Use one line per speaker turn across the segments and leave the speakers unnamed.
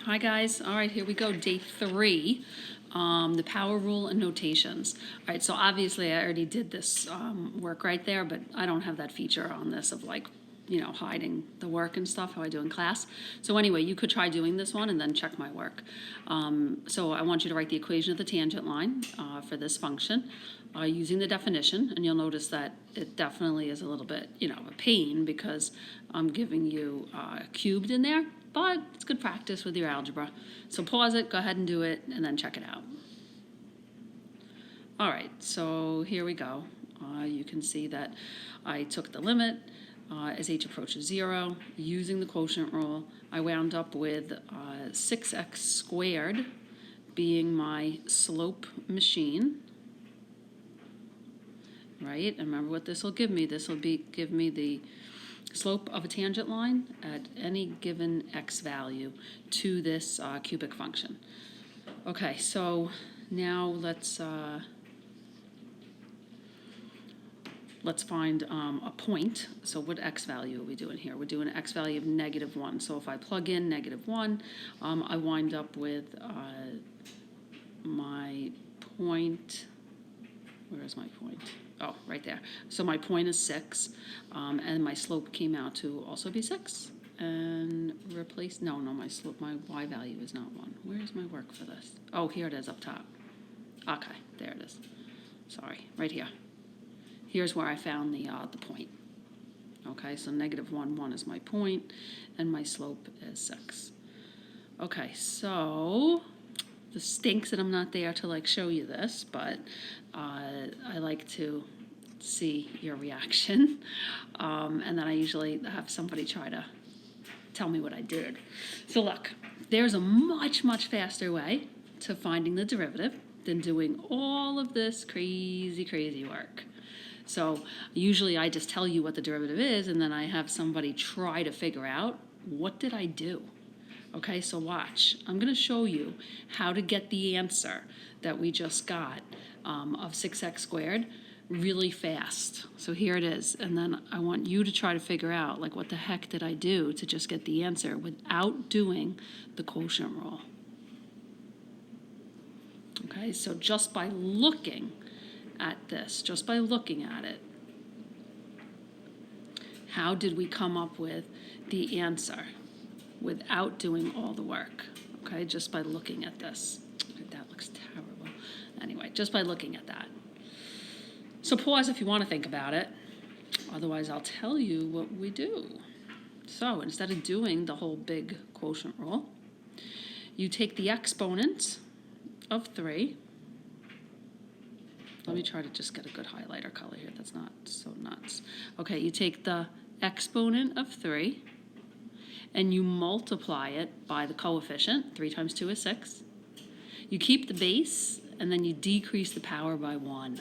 Hi guys. All right, here we go. Day 3, the power rule and notations. All right, so obviously I already did this work right there, but I don't have that feature on this of hiding the work and stuff, how I do in class. So anyway, you could try doing this one and then check my work. So I want you to write the equation of the tangent line for this function using the definition, and you'll notice that it definitely is a little bit, a pain because I'm giving you cubed in there, but it's good practice with your algebra. So pause it, go ahead and do it, and then check it out. All right, so here we go. You can see that I took the limit as h approaches 0. Using the quotient rule, I wound up with 6x squared being my slope machine. Right, and remember what this will give me. This will give me the slope of a tangent line at any given x value to this cubic function. Okay, so now let's find a point. So what x value are we doing here? We're doing an x value of -1. So if I plug in -1, I wind up with my point. Where is my point? Oh, right there. So my point is 6, and my slope came out to also be 6. And replace, no, my slope, my y value is not 1. Where's my work for this? Oh, here it is up top. Okay, there it is. Sorry, right here. Here's where I found the point. Okay, so -1 is my point, and my slope is 6. Okay, so this stinks that I'm not there to show you this, but I like to see your reaction, and then I usually have somebody try to tell me what I did. So look, there's a much faster way to finding the derivative than doing all of this crazy work. So usually I just tell you what the derivative is, and then I have somebody try to figure out, what did I do? Okay, so watch. I'm going to show you how to get the answer that we just got of 6x squared really fast. So here it is, and then I want you to try to figure out, what the heck did I do to just get the answer without doing the quotient rule? Okay, so just by looking at this, just by looking at it, how did we come up with the answer without doing all the work? Okay, just by looking at this. That looks terrible. Anyway, just by looking at that. So pause if you want to think about it. Otherwise, I'll tell you what we do. So instead of doing the whole big quotient rule, you take the exponent of 3. Let me try to just get a good highlighter color here. That's not so nuts. Okay, you take the exponent of 3, and you multiply it by the coefficient. 3 times 2 is 6. You keep the base, and then you decrease the power by 1.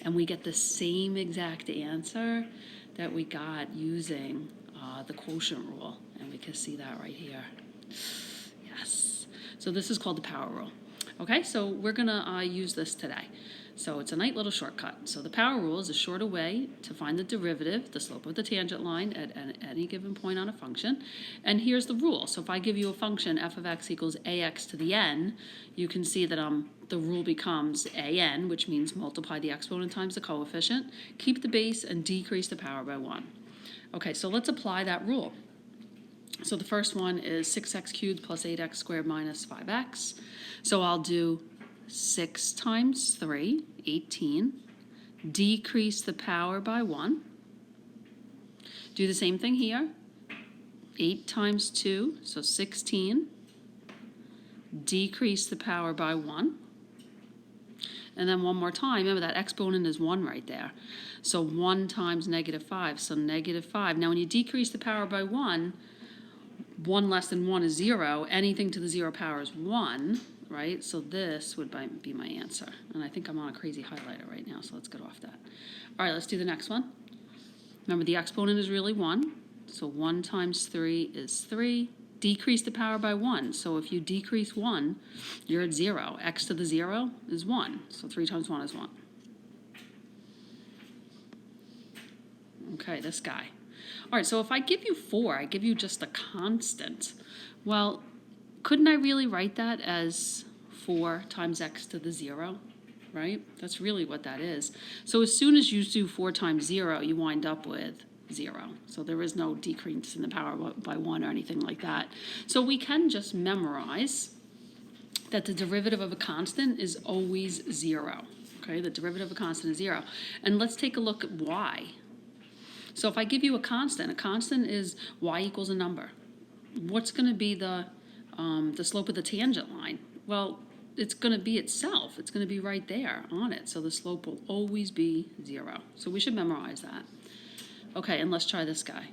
And we get the same exact answer that we got using the quotient rule. And we can see that right here. Yes. So this is called the power rule. Okay, so we're going to use this today. So it's a nice little shortcut. So the power rule is a shorter way to find the derivative, the slope of the tangent line at any given point on a function. And here's the rule. So if I give you a function f of x equals ax to the n, you can see that the rule becomes an, which means multiply the exponent times the coefficient, keep the base, and decrease the power by 1. Okay, so let's apply that rule. So the first one is 6x cubed plus 8x squared minus 5x. So I'll do 6 times 3, 18, decrease the power by 1. Do the same thing here. 8 times 2, so 16, decrease the power by 1. And then one more time, remember that exponent is 1 right there. So 1 times -5, so -5. Now when you decrease the power by 1, 1 less than 1 is 0. Anything to the 0 power is 1. Right, so this would be my answer. And I think I'm on a crazy highlighter right now, so let's get off that. All right, let's do the next one. Remember, the exponent is really 1. So 1 times 3 is 3. Decrease the power by 1. So if you decrease 1, you're at 0. X to the 0 is 1. So 3 times 1 is 1. Okay, this guy. All right, so if I give you 4, I give you just a constant. Well, couldn't I really write that as 4 times x to the 0, right? That's really what that is. So as soon as you do 4 times 0, you wind up with 0. So there is no decrease in the power by 1 or anything like that. So we can just memorize that the derivative of a constant is always 0. Okay, the derivative of a constant is 0. And let's take a look at y. So if I give you a constant is y equals a number. What's going to be the slope of the tangent line? Well, it's going to be itself. It's going to be right there on it. So the slope will always be 0. So we should memorize that. Okay, and let's try this guy.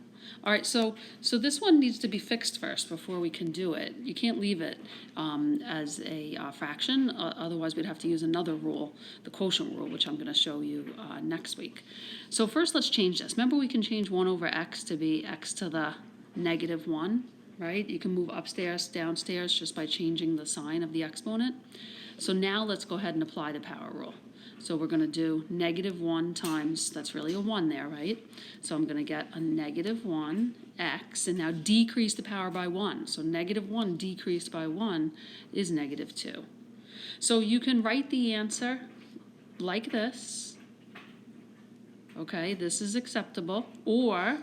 All right, so this one needs to be fixed first before we can do it. You can't leave it as a fraction, otherwise we'd have to use another rule, the quotient rule, which I'm going to show you next week. So first let's change this. Remember, we can change 1 over x to be x to the negative 1, right? You can move upstairs, downstairs just by changing the sign of the exponent. So now let's go ahead and apply the power rule. So we're going to do negative 1 times, that's really a 1 there, right? So I'm going to get a negative 1x, and now decrease the power by 1. So negative 1 decreased by 1 is negative 2. So you can write the answer like this. Okay, this is acceptable. Or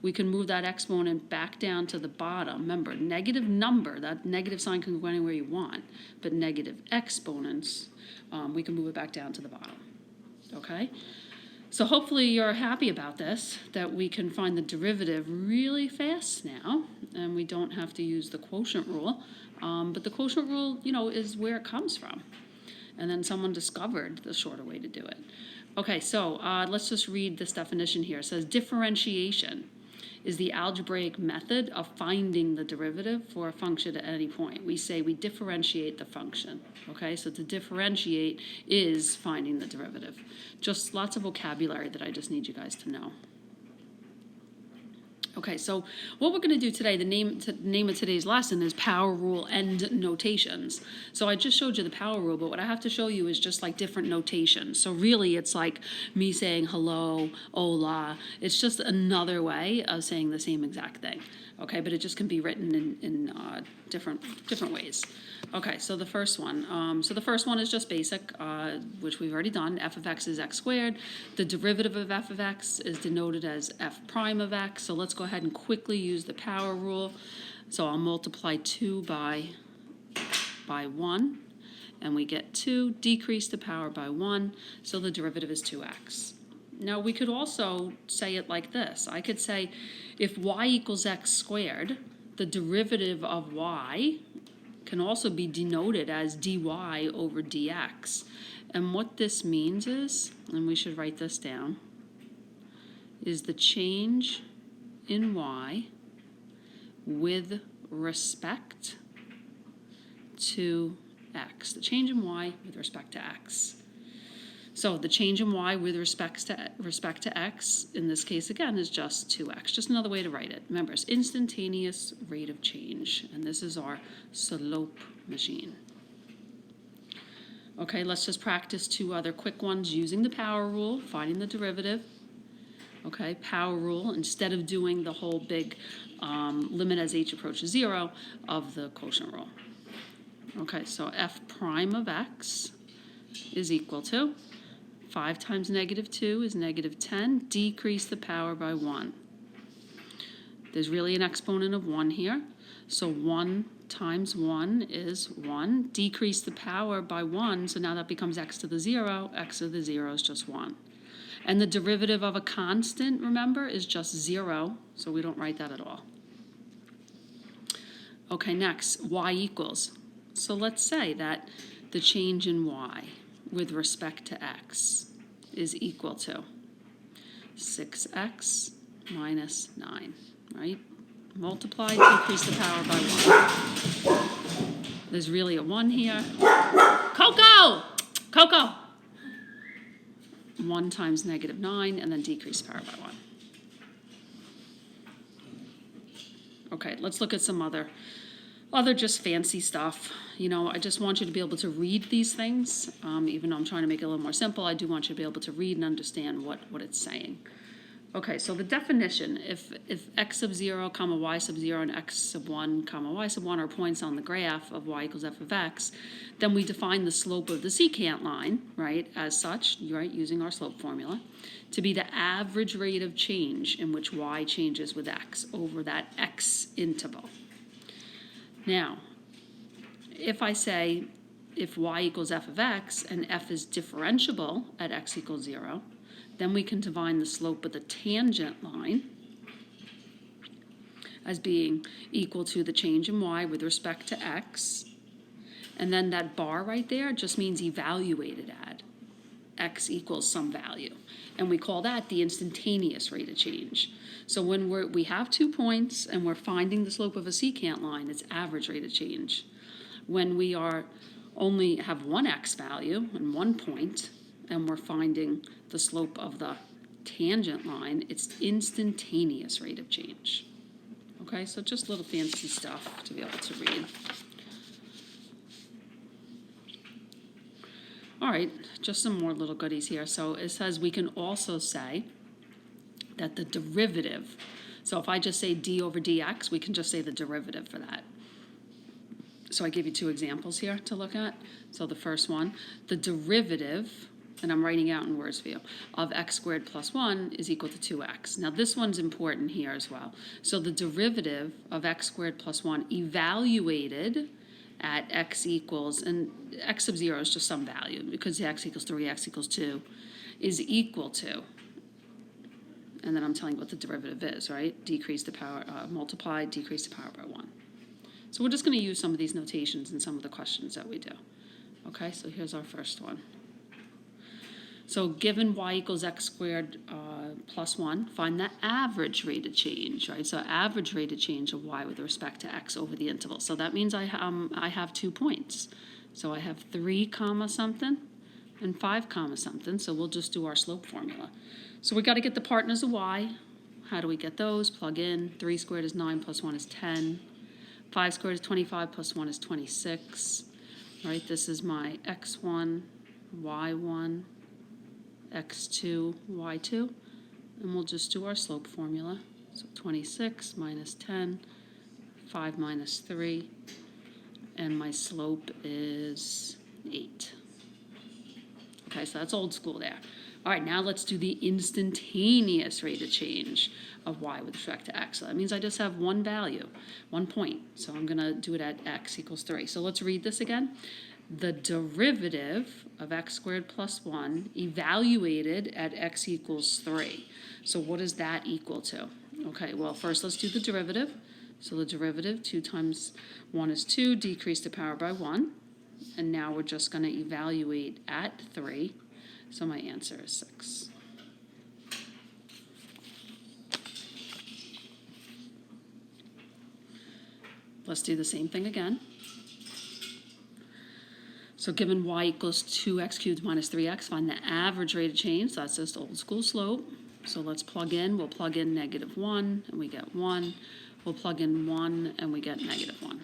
we can move that exponent back down to the bottom. Remember, negative number, that negative sign can go anywhere you want, but negative exponents, we can move it back down to the bottom, okay? So hopefully you're happy about this, that we can find the derivative really fast now, and we don't have to use the quotient rule, but the quotient rule, you know, is where it comes from. And then someone discovered the shorter way to do it. Okay, so let's just read this definition here. It says differentiation is the algebraic method of finding the derivative for a function at any point. We say we differentiate the function, okay? So to differentiate is finding the derivative. Just lots of vocabulary that I just need you guys to know. Okay, so what we're going to do today, the name of today's lesson is power rule and notations. So I just showed you the power rule, but what I have to show you is just like different notations. So really it's like me saying hello, hola. It's just another way of saying the same exact thing. Okay, but it just can be written in different ways. Okay, so the first one. Is just basic, which we've already done. F of x is x squared. The derivative of f of x is denoted as f prime of x. So let's go ahead and quickly use the power rule. So I'll multiply 2 by 1, and we get 2, decrease the power by 1, so the derivative is 2x. Now we could also say it like this. I could say if y equals x squared, the derivative of y can also be denoted as dy over dx. And what this means is, and we should write this down, is the change in y with respect to x. The change in y with respect to x. So the change in y with respect to x, in this case again, is just 2x. Just another way to write it. Remember, it's instantaneous rate of change, and this is our slope machine. Okay, let's just practice 2 other quick ones using the power rule, finding the derivative. Okay, power rule, instead of doing the whole big limit as h approaches 0 of the quotient rule. Okay, so f prime of x is equal to 5 times negative 2 is negative 10. Decrease the power by 1. There's really an exponent of 1 here. So 1 times 1 is 1. Decrease the power by 1, so now that becomes x to the 0. X to the 0 is just 1. And the derivative of a constant, remember, is just 0, so we don't write that at all. Okay, next, y equals. So let's say that the change in y with respect to x is equal to 6x minus 9, right? Multiply, decrease the power by 1. There's really a 1 here. Coco! 1 times negative 9, and then decrease the power by 1. Okay, let's look at some other just fancy stuff. You know, I just want you to be able to read these things. Even though I'm trying to make it a little more simple, I do want you to be able to read and understand what it's saying. Okay, so the definition, if x sub 0, comma y sub 0, and x sub 1, comma y sub 1 are points on the graph of y equals f of x, then we define the slope of the secant line, right, as such, right, using our slope formula, to be the average rate of change in which y changes with x over that x interval. Now, if I say if y equals f of x and f is differentiable at x equals 0, then we can define the slope of the tangent line as being equal to the change in y with respect to x. And then that bar right there just means evaluated at x equals some value. And we call that the instantaneous rate of change. So when we have 2 points and we're finding the slope of a secant line, it's average rate of change. When we only have one x value and 1 point, and we're finding the slope of the tangent line, it's instantaneous rate of change. Okay, so just little fancy stuff to be able to read. All right, just some more little goodies here. So it says we can also say that the derivative, so if I just say d over dx, we can just say the derivative for that. So I give you 2 examples here to look at. So the first one, the derivative, and I'm writing out in words for you, of x squared plus 1 is equal to 2x. Now this one's important here as well. So the derivative of x squared plus 1 evaluated at x equals, and x sub 0 is just some value, because x equals 3, x equals 2, is equal to, and then I'm telling you what the derivative is, right? Decrease the power, multiply, decrease the power by 1. So we're just going to use some of these notations in some of the questions that we do. Okay, so here's our first one. So given y equals x squared plus 1, find the average rate of change, right? So average rate of change of y with respect to x over the interval. So that means I have 2 points. So I have 3 comma something and 5 comma something. So we'll just do our slope formula. So we got to get the partners of y. How do we get those? Plug in. 3 squared is 9 plus 1 is 10. 5 squared is 25 plus 1 is 26. Right, this is my x1, y1, x2, y2, and we'll just do our slope formula. So 26 minus 10, 5 minus 3, and my slope is 8. Okay, so that's old school there. All right, now let's do the instantaneous rate of change of y with respect to x. So that means I just have one value, 1 point. So I'm going to do it at x equals 3. So let's read this again. The derivative of x squared plus 1 evaluated at x equals 3. So what is that equal to? Okay, well, first let's do the derivative. So the derivative, 2 times 1 is 2, decrease the power by 1. And now we're just going to evaluate at 3. So my answer is 6. Let's do the same thing again. So given y equals 2x cubed minus 3x, find the average rate of change. So that's just old school slope. So let's plug in. We'll plug in -1, and we get 1. We'll plug in 1, and we get -1.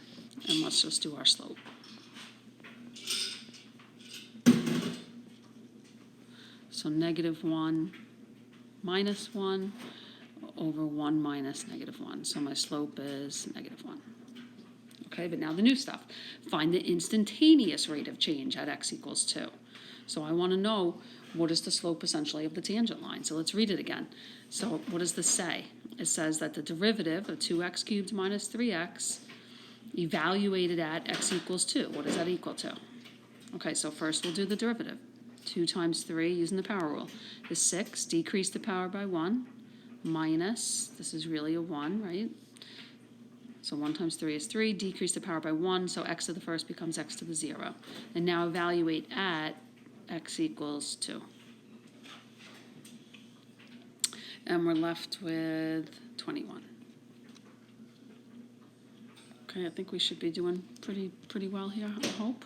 And let's just do our slope. So -1 minus 1 over 1 minus -1. So my slope is -1. Okay, but now the new stuff. Find the instantaneous rate of change at x equals 2. So I want to know what is the slope essentially of the tangent line. So let's read it again. So what does this say? It says that the derivative of 2x cubed minus 3x evaluated at x equals 2. What is that equal to? Okay, so first we'll do the derivative. 2 times 3, using the power rule, is 6. Decrease the power by 1 minus, this is really a 1, right? So 1 times 3 is 3, decrease the power by 1, so x to the first becomes x to the 0. And now evaluate at x equals 2. And we're left with 21. Okay, I think we should be doing pretty well here, I hope.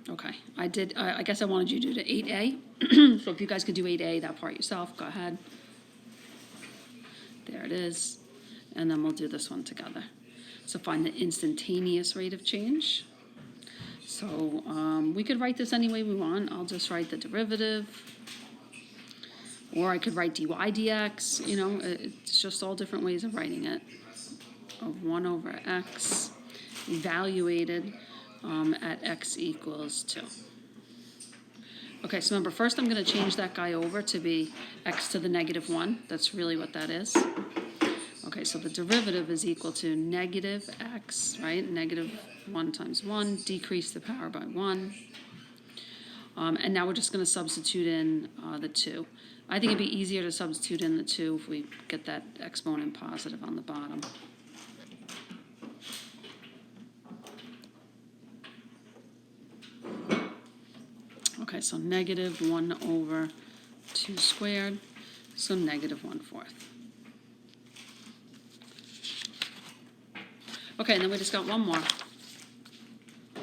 Okay, I guess I wanted you to do the 8A. So if you guys could do 8A, that part yourself, go ahead. There it is. And then we'll do this one together. So find the instantaneous rate of change. So we could write this any way we want. I'll just write the derivative. Or I could write dy dx, you know, it's just all different ways of writing it. Of 1 over x evaluated at x equals 2. Okay, so remember, first I'm going to change that guy over to be x to the negative 1. That's really what that is. Okay, so the derivative is equal to negative x, right? Negative 1 times 1, decrease the power by 1. And now we're just going to substitute in the 2. I think it'd be easier to substitute in the 2 if we get that exponent positive on the bottom. Okay, so negative 1 over 2 squared, so negative 1/4. Okay, and then we just got one more.